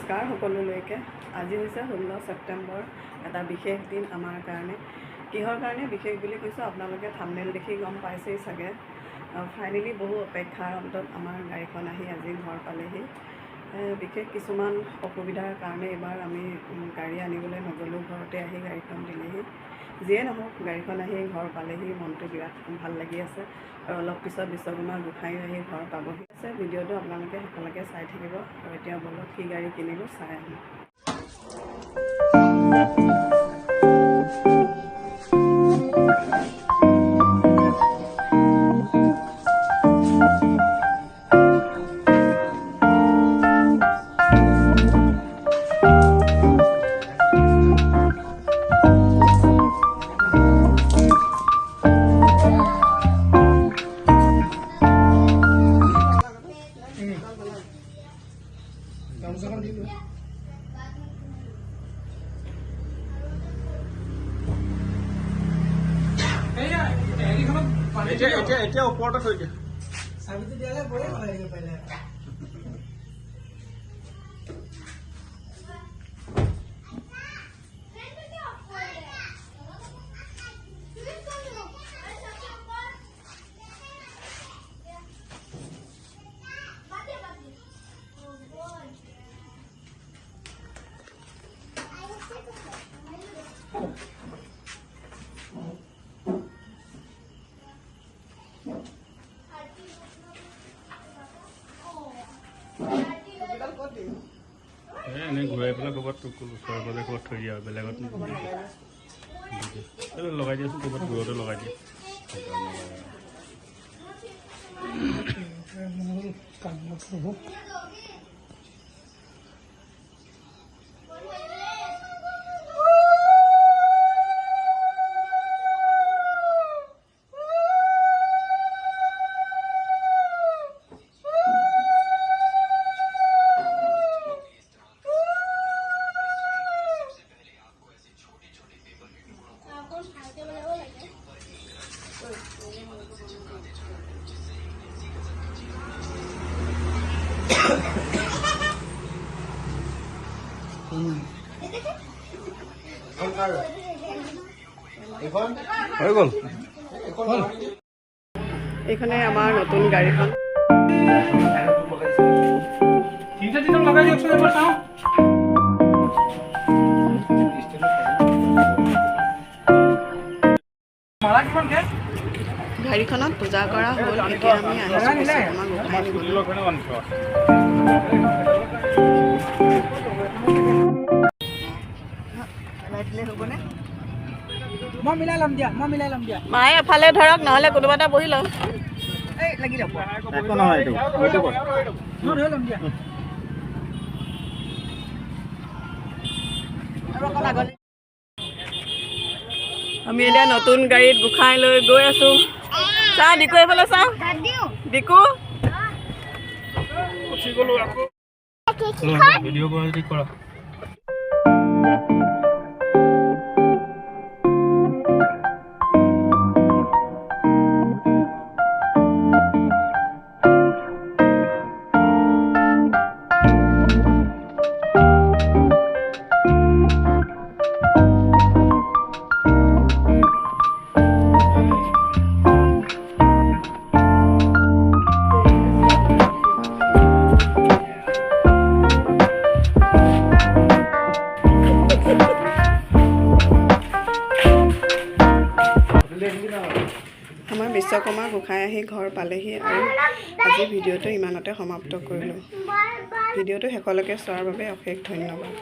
নমস্কাৰ সকলোলৈকে। আজি হৈছে 16 ছেপ্টেম্বৰ, এটা বিশেষ দিন আমাৰ কাৰণে। কিহৰ কাৰণে বিশেষ বুলি কৈছোঁ আপোনালোকে থাম্বনেইল দেখি গম পাইছেই চাগে। ফাইনেলি বহু অপেক্ষাৰ অন্তত আমাৰ গাড়ীখন আহি আজি ঘৰ পালেহি। বিশেষ কিছুমান অসুবিধাৰ কাৰণে এইবাৰ আমি গাড়ী আনিবলৈ নগ'লোঁ, ঘৰতে আহি গাড়ীখন দিলেহি। যিয়ে নহওক গাড়ীখন আহি ঘৰ পালেহি, মনটো বিৰাট ভাল লাগি আছে। আৰু অলপ পিছত বিশ্বকৰ্মা গোসাঁইও আহি ঘৰ পাবহি আছে। ভিডিঅ'টো আপোনালোকে শেষলৈকে চাই থাকিব। আৰু এতিয়া বলক কি গাড়ী কিনিলোঁ চাই আহিম। এতিয়া ওপৰতে থৈ দিয়া। চাবিটো দিয়ালে বয়ে ভৰাই দিব পাৰিলে। এনেই ঘূৰাই পেলাই ক'ৰবাত ওচৰে পাজৰে ক'ৰবাত থৈ দিয়া, বেলেগত লগাই দিয়াচোন, ক'ৰবাত দূৰতে লগাই দিয়া। হৈ গ'ল। এইখনে আমাৰ নতুন গাড়ীখন। লগাই দিয়কচোন এবাৰ চাওঁ। গাড়ীখনত পূজা কৰা হ'ল। এতিয়া আমি আহিছোঁ বিশ্বকৰ্মা গোসাঁই নিবলৈ। মই মিলাই ল'ম দিয়া। মায়ে এফালে ধৰক, নহ'লে কোনোবা এটা বহি লওঁ। এই লাগি যাব। একো নহয়, এইটো মই ধৰি ল'ম দিয়া। আমি এতিয়া নতুন গাড়ীত গোসাঁই লৈ গৈ আছোঁ। চাওঁ দিকু এইফালে চাওঁ। দিকু ভিডিঅ' কৰা যদি কৰা। আমাৰ বিশ্বকৰ্মা গোসাঁই আহি ঘৰ পালেহি আৰু আজি ভিডিঅ'টো ইমানতে সমাপ্ত কৰিলোঁ। ভিডিঅ'টো শেষলৈকে চোৱাৰ বাবে অশেষ ধন্যবাদ।